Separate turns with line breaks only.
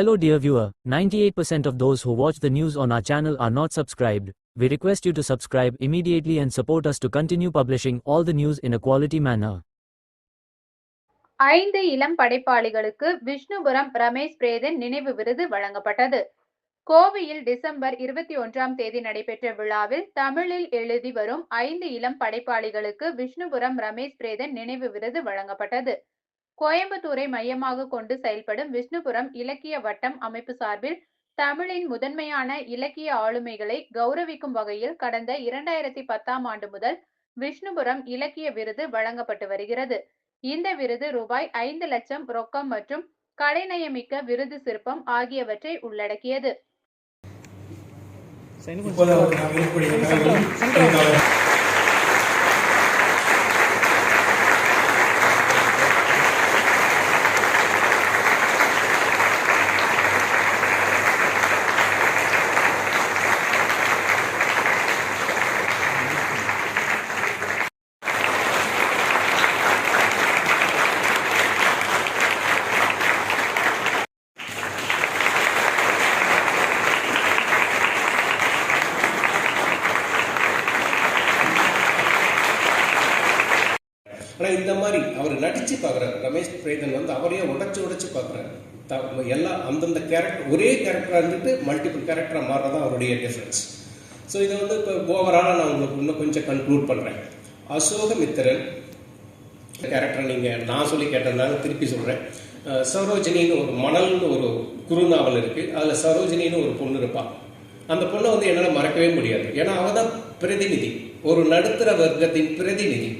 Hello dear viewer, 98% of those who watch the news on our channel are not subscribed. We request you to subscribe immediately and support us to continue publishing all the news in a quality manner.
5 இளம் படைப்பாளிகளுக்கு விஷ்ணுபுரம் ரமேஷ் பிரேதன் நினைவு விருது வழங்கப்பட்டது. கோவையில் December 21ஆம் தேதி நடைபெற்ற விழாவில் தமிழில் எழுதி வரும் 5 இளம் படைப்பாளிகளுக்கு விஷ்ணுபுரம் ரமேஷ் பிரேதன் நினைவு விருது வழங்கப்பட்டது. கோயம்புத்தூரை மையமாக கொண்டு செயல்படும் விஷ்ணுபுரம் இலக்கிய வட்டம் அமைப்பு சார்பில் தமிழின் முதன்மையான இலக்கிய ஆளுமைகளை கௌரவிக்கும் வகையில் கடந்த 2010ஆம் ஆண்டு முதல் விஷ்ணுபுரம் இலக்கிய விருது வழங்கப்பட்டு வருகிறது. இந்த விருது ரூபாய் 5 லட்சம் ரொக்கம் மற்றும் கலைநயமிக்க விருது சிற்பம் ஆகியவற்றை உள்ளடக்கியது.
ஆனால் இந்த மாதிரி அவர் நடித்து பார்க்குறாரு. ரமேஷ் பிரேதன் வந்து அவரையே உடச்சி பார்க்குறாரு. எல்லாம் அந்தந்த கேரக்டர் ஒரே கேரக்டராக இருந்துட்டு மல்டிபிள் கேரக்டராக மாறுறதான் அவருடைய டிஃப்ரென்ஸ். ஸோ இதை வந்து இப்போ ஓவராலாக நான் உங்களுக்கு இன்னும் கொஞ்சம் கன்க்ளூட் பண்ணுறேன். அசோகமித்திரன் கேரக்டரை நீங்கள் நான் சொல்லி கேட்டதுனால திருப்பி சொல்கிறேன். சரோஜினின்னு ஒரு மணல்னு ஒரு குறுநாவல் இருக்குது. அதில் சரோஜினின்னு ஒரு பொண்ணு இருப்பாள். அந்த பொண்ணை வந்து என்னால் மறக்கவே முடியாது. ஏன்னா அவள் தான் பிரதிநிதி, ஒரு நடுத்தர வர்க்கத்தின் பிரதிநிதி.